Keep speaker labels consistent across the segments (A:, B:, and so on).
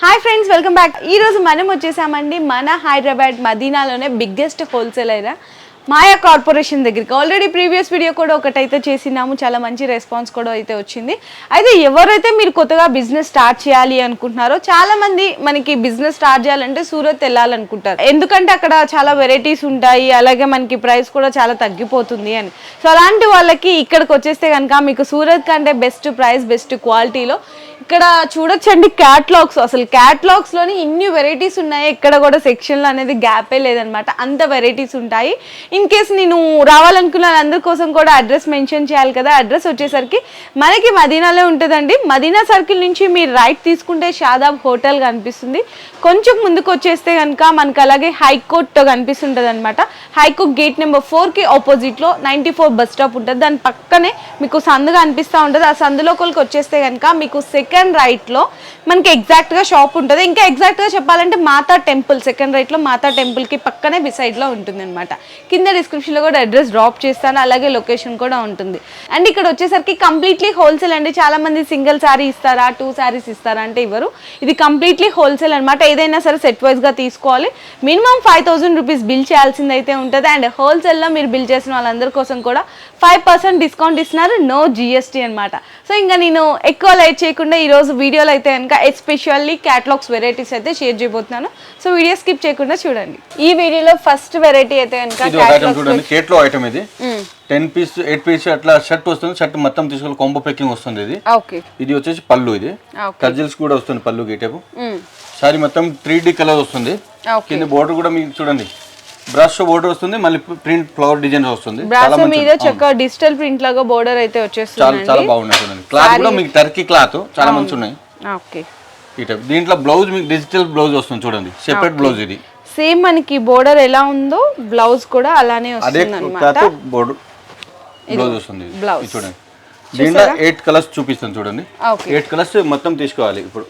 A: Hi friends, welcome back. ఈరోజు మనం వచ్చేసామండి మన హైదరాబాద్ మదీనాలోనే బిగ్గెస్ట్ హోల్సేలర్ మాయా కార్పొరేషన్ దగ్గరికి. ఆల్రెడీ ప్రీవియస్ వీడియో కూడా ఒకటైతే చేసినాము, చాలా మంచి రెస్పాన్స్ కూడా అయితే వచ్చింది. అయితే ఎవరైతే మీరు కొత్తగా బిజినెస్ స్టార్ట్ చేయాలి అనుకుంటున్నారో, చాలా మంది మనకి బిజినెస్ స్టార్ట్ చేయాలంటే సూరత్ వెళ్ళాలనుకుంటారు. ఎందుకంటే అక్కడ చాలా వెరైటీస్ ఉంటాయి, అలాగే మనకి ప్రైస్ కూడా చాలా తగ్గిపోతుంది అని. సో అలాంటి వాళ్ళకి ఇక్కడికి వచ్చేస్తే కనుక మీకు సూరత్ కంటే బెస్ట్ ప్రైస్, బెస్ట్ క్వాలిటీలో ఇక్కడ చూడొచ్చండి. క్యాటలాగ్స్, అసలు క్యాటలాగ్స్ లోని ఇన్ని వెరైటీస్ ఉన్నాయి, ఇక్కడ కూడా సెక్షన్లో అనేది గ్యాపే లేదనమాట, అంత వెరైటీస్ ఉంటాయి. ఇన్ కేస్ నేను రావాలనుకున్న వాళ్ళందరి కోసం కూడా అడ్రస్ మెన్షన్ చేయాలి కదా. అడ్రస్ వచ్చేసరికి మనకి మదీనాలో ఉంటుందండి. మదీనా సర్కిల్ నుంచి మీరు రైట్ తీసుకుంటే షాదాబ్ హోటల్ కనిపిస్తుంది. కొంచెం ముందుకు వచ్చేస్తే కనుక మనకు అలాగే హైకోర్ట్ కనిపిస్తుంటుంది అనమాట. హైకోర్ట్ గేట్ నెంబర్ 4కి ఆపోజిట్లో 94 బస్ స్టాప్ ఉంటుంది. దాని పక్కనే మీకు సందుగా అనిపిస్తూ ఉంటుంది. ఆ సందులోకి వచ్చేస్తే కనుక మీకు సెకండ్ రైట్లో మనకి ఎగ్జాక్ట్గా షాప్ ఉంటుంది. ఇంకా ఎగ్జాక్ట్గా చెప్పాలంటే మాతా టెంపుల్, సెకండ్ రైట్లో మాతా టెంపుల్కి పక్కనే బిసైడ్లో ఉంటుంది అనమాట. కింద డిస్క్రిప్షన్లో కూడా అడ్రస్ డ్రాప్ చేస్తాను, అలాగే లొకేషన్ కూడా ఉంటుంది. అండ్ ఇక్కడ వచ్చేసరికి కంప్లీట్లీ హోల్సేల్ అండి. చాలామంది సింగిల్ శారీ ఇస్తారా, 2 శారీస్ ఇస్తారా అంటే ఇవ్వరు. ఇది కంప్లీట్లీ హోల్సేల్ అనమాట. ఏదైనా సరే సెట్ వైజ్గా తీసుకోవాలి. మినిమం 5000 రూపీస్ బిల్ చేయాల్సింది అయితే ఉంటుంది. అండ్ హోల్సేల్లో మీరు బిల్ చేసిన వాళ్ళందరి కోసం కూడా 5% డిస్కౌంట్ ఇస్తున్నారు, నో GST అనమాట. సో ఇంకా నేను ఎక్కువ లైట్ చేయకుండా ఈరోజు వీడియోలో అయితే కనుక ఎస్పెషల్లీ క్యాటలాగ్స్ వెరైటీస్ అయితే షేర్ చేయబోతున్నాను. సో వీడియో స్కిప్ చేయకుండా చూడండి. ఈ వీడియోలో ఫస్ట్ వెరైటీ అయితే కనుక
B: చూడండి, కేట్లో ఐటమ్ ఇది 10 పీస్ 8 పీస్ అట్లా షర్ట్ వస్తుంది. షర్ట్ మొత్తం తీసుకొని కొంబో ప్యాకింగ్ వస్తుంది. ఇది వచ్చేసి పళ్ళు, ఇది కజిల్స్ కూడా వస్తుంది పళ్ళు గేటేపు. సారీ మొత్తం 3D కలర్ వస్తుంది. కింద బోర్డర్ కూడా మీకు చూడండి బ్రష్ బోర్డర్ వస్తుంది, మళ్ళీ ప్రింట్ ఫ్లవర్ డిజైన్ వస్తుంది.
A: డిజిటల్ ప్రింట్ లాగా బోర్డర్ అయితే వచ్చేస్తుంది.
B: చాలా బాగున్నాయి చూడండి. క్లాత్ కూడా మీకు టర్కీ క్లాత్ చాలా మంచి ఉన్నాయి. దీంట్లో బ్లౌజ్ మీకు డిజిటల్ బ్లౌజ్ వస్తుంది చూడండి, సెపరేట్ బ్లౌజ్. ఇది
A: సేమ్ మనకి బోర్డర్ ఎలా ఉందో బ్లౌజ్ కూడా అలానే వస్తుంది అన్నమాట.
B: బోర్డర్ బ్లౌజ్ వస్తుంది చూడండి. దీంట్లో 8 కలర్స్ చూపిస్తాను చూడండి. 8 కలర్స్ మొత్తం తీసుకోవాలి. ఇప్పుడు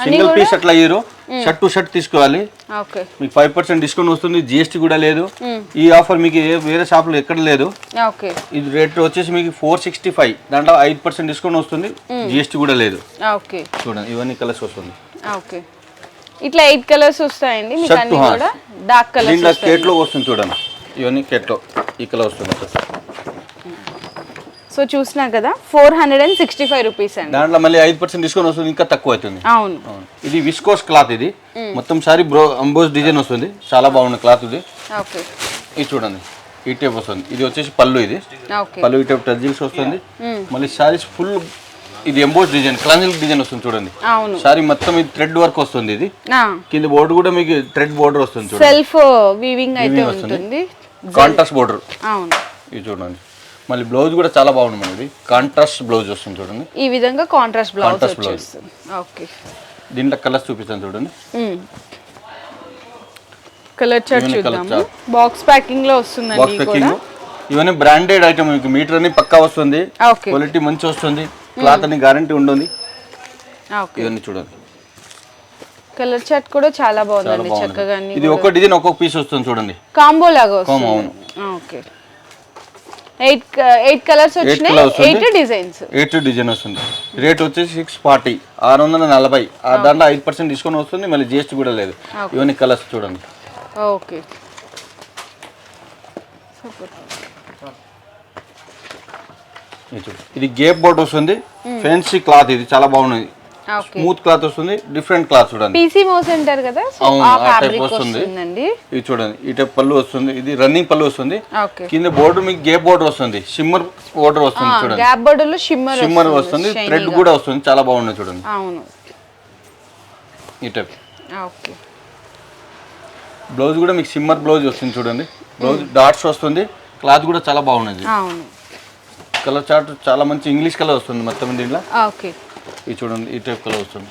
B: సింగిల్ పీస్ అట్లా హీరో షర్ట్ టు షర్ట్ తీసుకోవాలి. మీకు 5% డిస్కౌంట్ వస్తుంది, GST కూడా లేదు. ఈ ఆఫర్ మీకు వేరే షాప్ లో ఎక్కడ లేదు. ఇది రేట్ వచ్చేసి మీకు 465, దాంట్లో 5% డిస్కౌంట్ వస్తుంది, GST కూడా లేదు. చూడండి ఇవన్నీ కలర్స్ వస్తుంది.
A: ఇట్లా 8 కలర్స్ వస్తాయండి. డార్క్ కలర్
B: కేట్ లో వస్తుంది చూడండి. ఇవన్నీ కేట్ లో ఈ కలర్ వస్తుంది.
A: సో చూసినా కదా 465 రూపీస్ అండి.
B: దాంట్లో మళ్ళీ 5% డిస్కౌంట్ వస్తుంది, ఇంకా తక్కువ అవుతుంది.
A: అవును,
B: ఇది విస్కోస్ క్లాత్. ఇది మొత్తం సారీ అంబోస్ డిజైన్ వస్తుంది, చాలా బాగుంది క్లాత్ ఇది. ఇది చూడండి ఈ టైప్ వస్తుంది. ఇది వచ్చేసి పళ్ళు, ఇది పళ్ళు ఈ టైప్ టజిల్స్ వస్తుంది. మళ్ళీ సారీస్ ఫుల్ ఇది ఎంబోస్ డిజైన్, క్లాంజిల్ డిజైన్ వస్తుంది చూడండి. సారీ మొత్తం ఇది థ్రెడ్ వర్క్ వస్తుంది. ఇది కింద బోర్డర్ కూడా మీకు థ్రెడ్ బోర్డర్ వస్తుంది చూడండి,
A: సెల్ఫ్ వీవింగ్ అయితే ఉంటుంది,
B: కాంట్రాస్ట్ బోర్డర్. ఇది చూడండి. మళ్ళీ బ్లౌజ్ కూడా చాలా బాగుంది మనది, కాంట్రాస్ట్ బ్లౌజ్ వస్తుంది చూడండి.
A: ఈ విధంగా కాంట్రాస్ట్ బ్లౌజ్ వచ్చేస్తుంది. ఓకే,
B: దీంట్లో కలర్స్ చూపిస్తాను చూడండి.
A: కలర్ చార్ట్ చూద్దాము. బాక్స్ ప్యాకింగ్ లో వస్తుందండి ఇది కూడా.
B: ఇవన్నీ బ్రాండెడ్ ఐటమ్, మీకు మీటర్ అని పక్కా వస్తుంది, క్వాలిటీ మంచి వస్తుంది, క్లాత్ అని గ్యారంటీ ఉంటుంది. ఇవన్నీ చూడండి.
A: కలర్ చార్ట్ కూడా చాలా బాగుందండి, చక్కగా.
B: ఇది ఒక డిజైన్ ఒక్కొక్క పీస్ వస్తుంది చూడండి,
A: కాంబో లాగా వస్తుంది. ఓకే, 8 కలర్స్ వచ్చినాయి, 8 డిజైన్స్.
B: 8 డిజైన్ వస్తుంది. రేట్ వచ్చేసి 640, 640. దాంట్లో 5% డిస్కౌంట్ వస్తుంది, మళ్ళీ GST కూడా లేదు. ఇవన్నీ కలర్స్ చూడండి.
A: ఓకే,
B: ఇది గేప్ బోర్డ్ వస్తుంది, ఫ్యాన్సీ క్లాత్. ఇది చాలా బాగున్నది, స్మూత్ క్లాత్ వస్తుంది, డిఫరెంట్ క్లాత్ చూడండి.
A: పీసీ మోస్ అంటారు కదా,
B: ఆ టైప్ వస్తుంది. ఇది చూడండి ఈ టైప్ పళ్ళు వస్తుంది, ఇది రన్నింగ్ పళ్ళు వస్తుంది. కింద బోర్డర్ మీకు గేప్ బోర్డర్ వస్తుంది, షిమ్మర్ బోర్డర్ వస్తుంది చూడండి.
A: గ్యాప్ బోర్డర్ లో షిమ్మర్
B: వస్తుంది, థ్రెడ్ కూడా వస్తుంది, చాలా బాగుంది చూడండి.
A: అవును,
B: ఈ టైప్.
A: ఓకే,
B: బ్లౌజ్ కూడా మీకు షిమ్మర్ బ్లౌజ్ వస్తుంది చూడండి. బ్లౌజ్ డాట్స్ వస్తుంది, క్లాత్ కూడా చాలా బాగున్నది.
A: అవును,
B: కలర్ చార్ట్ చాలా మంచి ఇంగ్లీష్ కలర్ వస్తుంది మొత్తం దీంట్లో.
A: ఓకే,
B: ఇది చూడండి ఈ టైప్ కలర్ వస్తుంది.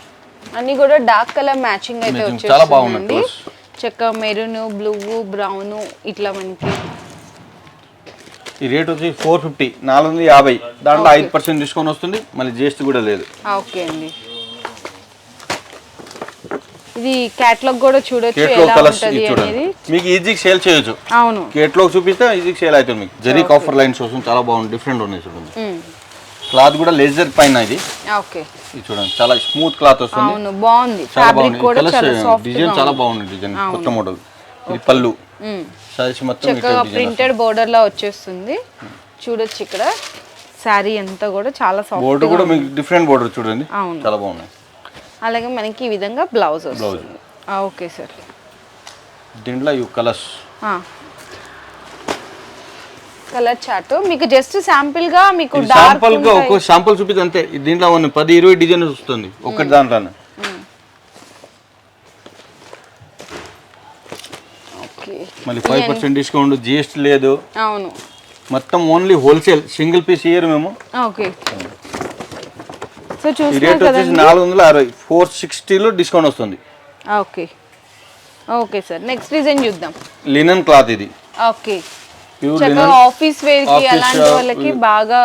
A: అన్ని కూడా డార్క్ కలర్ మ్యాచింగ్ అయితే వచ్చేస్తుంది,
B: చాలా బాగుంది.
A: చక్క మెరూన్, బ్లూ, బ్రౌన్ ఇట్లా మనకి.
B: ఈ రేట్ వచ్చి 450, 450. దాంట్లో 5% డిస్కౌంట్ వస్తుంది, మళ్ళీ GST కూడా లేదు.
A: ఓకే అండి, ఇది కేటలాగ్ కూడా చూడొచ్చు ఎలా ఉంటది అనేది.
B: మీకు ఈజీగా సేల్ చేయొచ్చు. అవును, కేటలాగ్ చూపిస్తే ఈజీగా సేల్ అవుతుంది. మీకు జరీ కాఫర్ లైన్స్ వస్తుంది, చాలా బాగుంది, డిఫరెంట్ ఉన్నాయి చూడండి. క్లాత్ కూడా లేజర్ పైన ఇది
A: ఓకే.
B: ఇది చూడండి చాలా స్మూత్ క్లాత్ వస్తుంది.
A: అవును బాగుంది.
B: చాలా
A: ఫ్యాబ్రిక్
B: బాగుంది.
A: కూడా చాలా సాఫ్ట్
B: డిజైన్ చాలా బాగుంది. డిజైన్ కొత్త మోడల్. ఇది పళ్ళు సారీస్ మొత్తం
A: చక్కగా ప్రింటెడ్ బోర్డర్ లా వచ్చేస్తుంది. చూడొచ్చు ఇక్కడ శారీ అంతా కూడా చాలా సాఫ్ట్.
B: బోర్డర్ కూడా మీకు డిఫరెంట్ బోర్డర్ చూడండి చాలా బాగున్నాయి.
A: అలాగే మనకి ఈ విధంగా బ్లౌజ్ వస్తుంది. Okay sir.
B: దీంట్లో ఇవి కలర్స్
A: కలర్ చార్ట్ మీకు జస్ట్ శాంపిల్ గా మీకు
B: శాంపుల్ గా ఒక శాంపుల్ చూపిస్తే అంతే. దీంట్లో 10-20 డిజైన్స్ వస్తుంది ఒకటి దాంట్లోనే. మళ్ళీ 5% డిస్కౌంట్, జిఎస్టీ లేదు.
A: అవును
B: మొత్తం ఓన్లీ హోల్సేల్ సింగిల్ పీస్ ఇయర్ మేము.
A: ఓకే. సో చూస్తున్నారు
B: రేట్ వచ్చేసి 460 460 లో డిస్కౌంట్ వస్తుంది.
A: Okay okay sir. Next design చూద్దాం.
B: లినన్ క్లాత్ ఇది.
A: ఓకే. చక్కగా ఆఫీస్ వేర్ కి అలాంటి వాళ్ళకి బాగా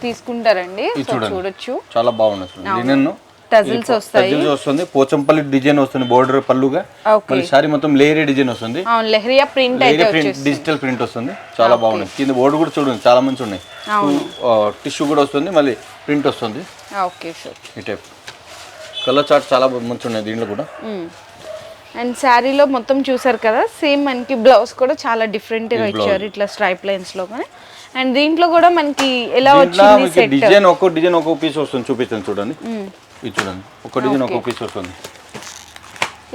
A: తీసుకుంటారండి. చూడొచ్చు
B: చాలా బాగుంది. లినన్
A: టజిల్స్ వస్తాయి.
B: టజిల్స్ వస్తుంది. పోచంపల్లి డిజైన్ వస్తుంది బోర్డర్ పళ్ళుగా. మళ్ళీ సారీ మొత్తం లేయర్ డిజైన్ వస్తుంది.
A: అవును లెహరియా ప్రింట్ అయితే వచ్చేస్తుంది.
B: డిజిటల్ ప్రింట్ వస్తుంది. చాలా బాగుంది. కింద బోర్డు కూడా చూడండి చాలా మంచి ఉన్నాయి. టిష్యూ కూడా వస్తుంది. మళ్ళీ ప్రింట్ వస్తుంది.
A: Okay sir.
B: ఈ టైప్ కలర్ చార్ట్ చాలా మంచి ఉన్నాయి దీంట్లో కూడా.
A: అండ్ శారీలో మొత్తం చూసారు కదా సేమ్ మనకి బ్లౌజ్ కూడా చాలా డిఫరెంట్ గా ఇచ్చారు ఇట్లా స్ట్రైప్ లైన్స్ లో. అండ్ దీంట్లో కూడా మనకి ఎలా వచ్చింది సెట్
B: డిజైన్ ఒక్కో పీస్ వస్తుంది. చూపిస్తాను చూడండి. ఇది చూడండి ఒక్క డిజైన్ ఒక్కో పీస్ వస్తుంది.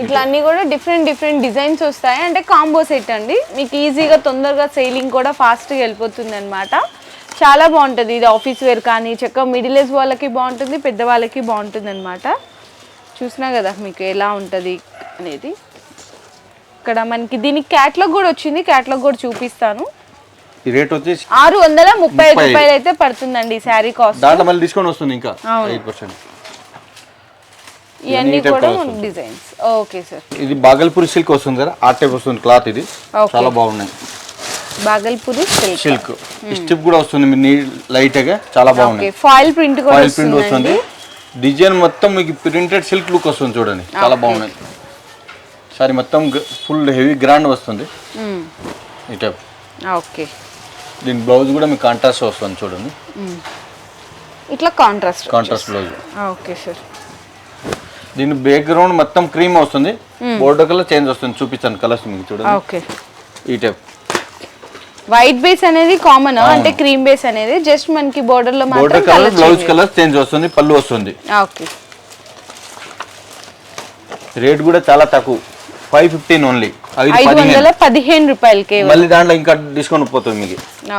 A: ఇట్లా అన్ని కూడా డిఫరెంట్ డిజైన్స్ వస్తాయి. అంటే కాంబో సెట్ అండి. మీకు ఈజీగా తొందరగా సేలింగ్ కూడా ఫాస్ట్గా వెళ్ళిపోతుంది అనమాట. చాలా బాగుంటుంది ఇది ఆఫీస్ వేర్ కానీ చక్కగా మిడిల్ ఏజ్ వాళ్ళకి బాగుంటుంది, పెద్దవాళ్ళకి బాగుంటుంది అనమాట. చూసినా కదా మీకు ఎలా ఉంటుంది అనేది. ఇక్కడ మనకి దీనికి క్యాటలాగ్ కూడా వచ్చింది. క్యాటలాగ్ కూడా చూపిస్తాను.
B: ఈ రేట్ వచ్చేసి
A: 635 రూపాయలు అయితే పడుతుందండి శారీ కాస్ట్.
B: దాంట్లో మళ్ళీ డిస్కౌంట్ వస్తుంది ఇంకా 5%.
A: ఇవన్నీ కూడా డిజైన్స్. Okay sir.
B: ఇది బాగల్పూరి సిల్క్ వస్తుంది కదా ఆ టైప్ వస్తుంది క్లాత్. ఇది చాలా బాగున్నాయి.
A: బాగల్పూరి
B: సిల్క్ స్టిప్ కూడా వస్తుంది లైట్ గా చాలా బాగుంది.
A: ఫాయిల్ ప్రింట్ కూడా వస్తుంది.
B: డిజైన్ మొత్తం మీకు ప్రింటెడ్ సిల్క్ లుక్ వస్తుంది చూడండి చాలా బాగున్నాయి. సారీ మొత్తం ఫుల్ హెవీ గ్రాండ్ వస్తుంది ఈ టైప్.
A: ఓకే.
B: దీని బ్లౌజ్ కూడా మీకు కాంట్రాస్ట్ వస్తుంది చూడండి
A: ఇట్లా కాంట్రాస్ట్
B: బ్లౌజ్.
A: Okay sir.
B: దీని బ్యాక్గ్రౌండ్ మొత్తం క్రీమ్ వస్తుంది. బోర్డర్ కలర్ చేంజ్ వస్తుంది. చూపించాను కలర్స్ మీకు చూడండి.
A: ఓకే.
B: ఈ టైప్
A: వైట్ బేస్ అనేది కామన్ అంటే క్రీమ్ బేస్ అనేది జస్ట్ మనకి బోర్డర్ లో మాత్రం
B: కలర్ బ్లౌజ్ కలర్ చేంజ్ వస్తుంది. పళ్ళు వస్తుంది.
A: ఓకే.
B: రేట్ కూడా చాలా తక్కువ 515 ఓన్లీ
A: 515 రూపాయలకే.
B: మళ్ళీ దాంట్లో ఇంకా డిస్కౌంట్ పోతుంది మీకు.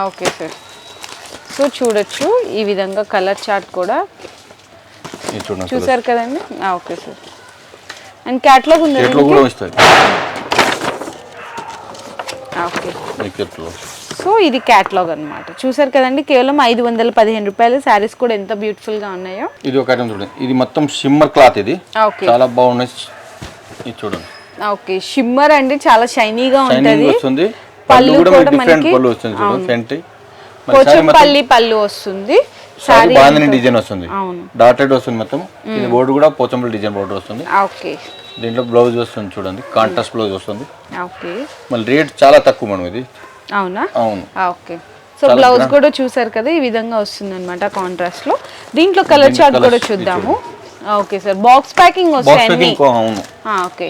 A: Okay sir. సో చూడొచ్చు ఈ విధంగా కలర్ చార్ట్ కూడా చూసారు కదండి. Okay sir. అండ్ క్యాటలాగ్ ఉంది
B: కూడా వస్తుంది.
A: ఓకే. సో ఇది క్యాటలాగ్ అన్నమాట. చూసారు కదండి కేవలం 515 రూపాయలు. శారీస్ కూడా ఎంత బ్యూటిఫుల్ గా ఉన్నాయో.
B: ఇది ఒక ఐటమ్ చూడండి. ఇది మొత్తం షిమ్మర్ క్లాత్. ఇది చాలా బాగున్నాయి. ఇది చూడండి.
A: ఓకే. షిమ్మర్ అంటే చాలా షైనీగా ఉంటది.
B: పళ్ళు కూడా డిఫరెంట్ పళ్ళు వస్తుంది చూడండి. ఫ్రంట్
A: పోచంపల్లి పళ్ళు వస్తుంది.
B: సారీ బాందిని డిజైన్ వస్తుంది. డాటెడ్ వస్తుంది మొత్తం. ఇది బోర్డు కూడా పోచంపల్లి డిజైన్ బోర్డర్ వస్తుంది.
A: ఓకే.
B: దీంట్లో బ్లౌజ్ వస్తుంది చూడండి కాంట్రాస్ట్ బ్లౌజ్ వస్తుంది.
A: ఓకే.
B: మళ్ళీ రేట్ చాలా తక్కువ మనం ఇది.
A: అవునా?
B: అవును.
A: ఓకే. సో బ్లౌజ్ కూడా చూసారు కదా ఈ విధంగా వస్తుంది అన్నమాట కాంట్రాస్ట్ లో. దీంట్లో కలర్ చార్ట్ కూడా చూద్దాము. Okay sir. బాక్స్ ప్యాకింగ్ వస్తాయి.
B: అవును.
A: ఓకే.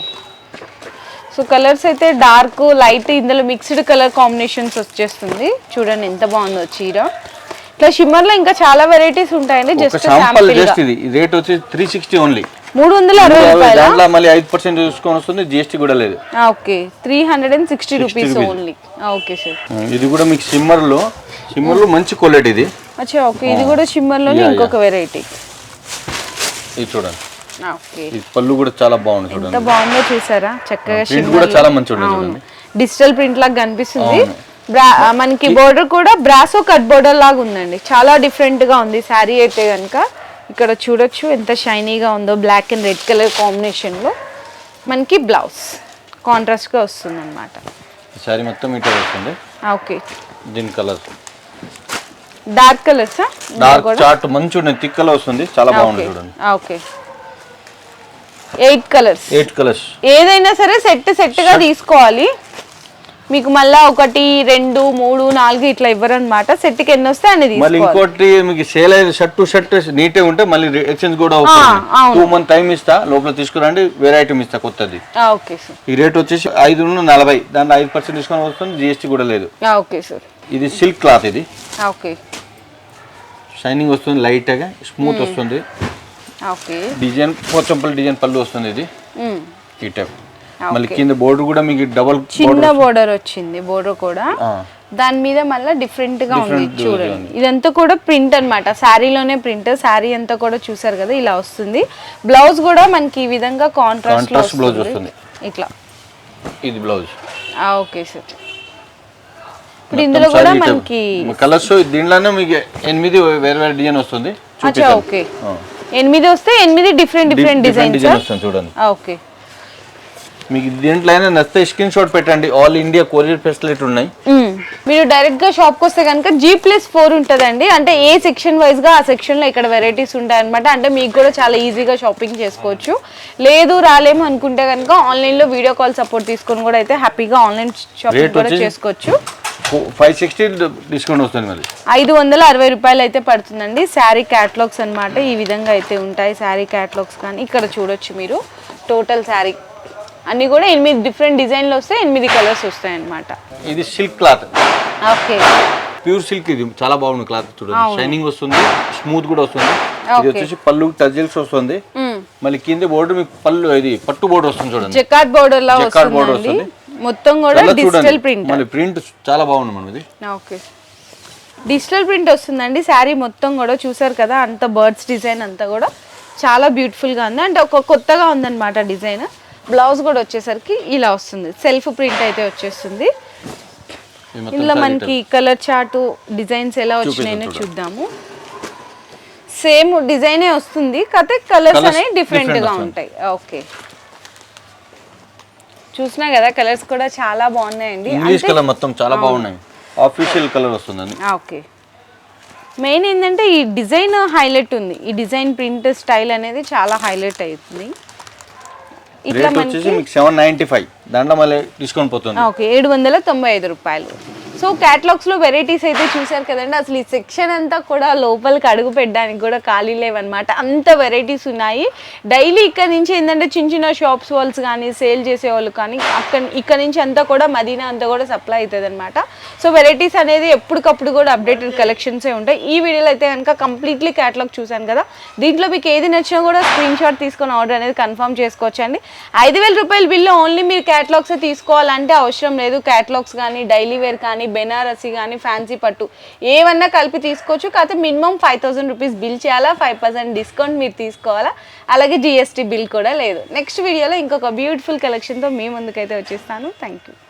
A: సో కలర్స్ అయితే డార్క్ లైట్ ఇందులో మిక్స్డ్ కలర్ కాంబినేషన్స్ వచ్చేస్తుంది. చూడండి ఎంత బాగుందో చీర. ఇట్లా షిమ్మర్ లో ఇంకా చాలా వెరైటీస్ ఉంటాయండి. జస్ట్ శాంపుల్
B: జస్ట్ ఇది రేట్ వచ్చి 360 ఓన్లీ
A: 360 రూపాయలు.
B: దాంట్లో మళ్ళీ 5% డిస్కౌంట్ వస్తుంది. జిఎస్టీ కూడా లేదు.
A: Okay. 360 rupees only. Okay sir.
B: ఇది కూడా మీకు షిమ్మర్ లో మంచి క్వాలిటీ ఇది.
A: అచ్చా. ఓకే. ఇది కూడా షిమ్మర్ లోనే ఇంకొక వెరైటీ.
B: ఇది చూడండి.
A: ఓకే.
B: ఈ పళ్ళు కూడా చాలా బాగుంది చూడండి.
A: ఎంత బాగుందో చూసారా చక్కగా.
B: ప్రింట్ కూడా చాలా మంచిగా ఉంది చూడండి.
A: డిజిటల్ ప్రింట్ లాగా కనిపిస్తుంది. మనకి బోర్డర్ కూడా బ్రాసో కట్ బోర్డర్ లాగా ఉందండి. చాలా డిఫరెంట్ గా ఉంది శారీ అయితే కనుక. ఇక్కడ చూడొచ్చు ఎంత షైనీగా ఉందో. Black and red colour combination లో మనకి బ్లౌజ్ కాంట్రాస్ట్ గా వస్తుంది అన్నమాట.
B: శారీ మొత్తం ఇట్లా వస్తుంది.
A: ఓకే.
B: దీని colour
A: dark colours.
B: Dark chart మంచిగా థిక్ కలర్ వస్తుంది. చాలా బాగుంది చూడండి.
A: ఓకే. 8 కలర్స్.
B: ఏదైనా
A: సరే సెట్ గా తీసుకోవాలి. మీకు మళ్ళా 1 2 3 4 ఇట్లా ఇవ్వరు అనమాట. సెట్ కి ఎన్ని వస్తే అన్ని
B: మళ్ళీ ఇంకోటి మీకు సేల్ అయ్యే షర్ట్ టు షర్ట్ నీటే ఉంటే మళ్ళీ ఎక్స్చేంజ్ కూడా అవుతుంది. 2 మంత్ టైం ఇస్తా, లోపల తీసుకురండి, వేరే ఐటమ్ ఇస్తా కొత్తది.
A: Okay sir.
B: ఈ రేట్ వచ్చేసి 540, దాంట్లో 5% డిస్కౌంట్ వస్తుంది, జిఎస్టీ కూడా లేదు.
A: Okay sir.
B: ఇది సిల్క్ క్లాత్, ఇది
A: ఓకే
B: షైనింగ్ వస్తుంది, లైట్ గా స్మూత్ వస్తుంది.
A: ఓకే
B: డిజైన్ పోచంపల్లి డిజైన్ పళ్ళు వస్తుంది, ఇది ఈ టైప్. మళ్ళీ కింద బోర్డర్ కూడా మీకు డబుల్
A: చిన్న బోర్డర్ వచ్చింది, బోర్డర్ కూడా దాని మీద మళ్ళీ డిఫరెంట్ గా ఉంది చూడండి. ఇదంతా కూడా ప్రింట్ అన్నమాట, శారీలోనే ప్రింట్. శారీ అంతా కూడా చూసారు కదా ఇలా వస్తుంది. బ్లౌజ్ కూడా మనకి ఈ విధంగా కాంట్రాస్ట్
B: బ్లౌజ్ వస్తుంది
A: ఇట్లా.
B: ఇది బ్లౌజ్.
A: Okay sir. ఇప్పుడు ఇందులో కూడా మనకి
B: కలర్స్ దీంట్లోనే మీకు 8 వేరే వేరే డిజైన్ వస్తుంది.
A: ఓకే 8 వస్తే 8 డిఫరెంట్ డిజైన్స్
B: వస్తుంది చూడండి.
A: ఓకే
B: మీకు దీంట్లో అయినా నచ్చితే స్క్రీన్ షాట్ పెట్టండి. ఆల్ ఇండియా కొరియర్ ఫెసిలిటీ ఉన్నాయి.
A: మీరు డైరెక్ట్ గా షాప్ కి వస్తే కనుక G+4 ఉంటదండి. అంటే ఏ సెక్షన్ వైజ్ గా ఆ సెక్షన్ లో ఇక్కడ వెరైటీస్ ఉంటాయి అనమాట. అంటే మీకు కూడా చాలా ఈజీగా షాపింగ్ చేసుకోవచ్చు. లేదు రాలేము అనుకుంటే కనుక ఆన్లైన్ లో వీడియో కాల్ సపోర్ట్ తీసుకొని కూడా అయితే హ్యాపీగా ఆన్లైన్ షాపింగ్ కూడా చేసుకోవచ్చు.
B: 560 డిస్కౌంట్ వస్తుంది. మరి
A: 560 రూపాయలు అయితే పడుతుందండి. శారీ క్యాటలాగ్స్ అన్నమాట ఈ విధంగా అయితే ఉంటాయి. శారీ క్యాటలాగ్స్ కానీ ఇక్కడ చూడొచ్చు మీరు. టోటల్ శారీ అన్ని కూడా 8 డిఫరెంట్ డిజైన్లు వస్తాయి, 8 కలర్స్ వస్తాయి అన్నమాట.
B: ఇది silk cloth.
A: Okay
B: pure silk, ఇది చాలా బాగుంది క్లాత్ చూడండి. షైనింగ్ వస్తుంది, స్మూత్ కూడా వస్తుంది. ఇది వచ్చేసి పళ్ళు టజిల్స్ వస్తుంది. మళ్ళీ కింద బోర్డర్ మీకు పళ్ళు ఇది పట్టు బోర్డర్ వస్తుంది చూడండి.
A: జకార్డ్ బోర్డర్ లా వస్తుంది. మొత్తం కూడా డిజిటల్ ప్రింట్.
B: మళ్ళీ ప్రింట్ చాలా బాగుంది మనం ఇది.
A: ఓకే డిజిటల్ ప్రింట్ వస్తుందండి. శారీ మొత్తం కూడా చూసారు కదా, అంత బర్డ్స్ డిజైన్ అంతా కూడా చాలా బ్యూటిఫుల్ గా ఉంది. అంటే ఒక కొత్తగా ఉందన్నమాట డిజైన్. బ్లౌజ్ కూడా వచ్చేసరికి ఇలా వస్తుంది, సెల్ఫ్ ప్రింట్ అయితే వచ్చేస్తుంది. ఇందులో మనకి కలర్ చార్ట్ డిజైన్స్ ఎలా వచ్చినాయో చూద్దాము. సేమ్ డిజైనే వస్తుంది, కాకపోతే కలర్స్ అనేవి డిఫరెంట్ గా ఉంటాయి. ఓకే చూసినా కదా కలర్స్ కూడా చాలా బాగున్నాయండి.
B: ఇంగ్లీష్ కలర్ మొత్తం చాలా బాగున్నాయి. ఆఫీషియల్ కలర్ వస్తుందండి.
A: ఓకే మెయిన్ ఏంటంటే ఈ డిజైన్ హైలైట్ ఉంది. ఈ డిజైన్ ప్రింట్ స్టైల్ అనేది చాలా హైలైట్ అవుతుంది.
B: ఇట్లా మనకి 795, దాంట్లో మళ్ళీ డిస్కౌంట్ పోతుంది.
A: ఓకే 795 రూపాయలు. సో క్యాటలాగ్స్ లో వెరైటీస్ అయితే చూసారు కదండి. అసలు ఈ సెక్షన్ అంతా కూడా లోపలికి అడుగు పెట్టడానికి కూడా ఖాళీ లేవన్నమాట, అంత వెరైటీస్ ఉన్నాయి. డైలీ ఇక్కడ నుంచి ఏంటంటే చిన్న చిన్న షాప్స్ వాళ్ళస్ కానీ సేల్ చేసే వాళ్ళు కానీ ఇక్కడ నుంచి అంతా కూడా మదీనా అంతా కూడా సప్లై అవుతుంది అనమాట. సో వెరైటీస్ అనేది ఎప్పటికప్పుడు కూడా అప్డేటెడ్ కలెక్షన్సే ఉంటాయి. ఈ వీడియోలో అయితే కనుక కంప్లీట్లీ క్యాటలాగ్ చూసాను కదా. దీంట్లో మీకు ఏది నచ్చినా కూడా స్క్రీన్ షాట్ తీసుకొని ఆర్డర్ అనేది కన్ఫర్మ్ చేసుకోవచ్చు అండి. 5,000 రూపాయల బిల్లు ఓన్లీ మీరు క్యాటలాగ్స్ తీసుకోవాలంటే అవసరం లేదు. క్యాటలాగ్స్ కానీ డైలీ వేర్ కానీ బెనారసీ కానీ ఫ్యాన్సీ పట్టు ఏమన్నా కలిపి తీసుకోవచ్చు. కాకపోతే మినిమం 5,000 రూపీస్ బిల్ చేయాలా, 5% డిస్కౌంట్ మీరు తీసుకోవాలా, అలాగే GST బిల్ కూడా లేదు. నెక్స్ట్ వీడియోలో ఇంకొక బ్యూటిఫుల్ కలెక్షన్తో మీ ముందుకైతే వచ్చేస్తాను. Thank you.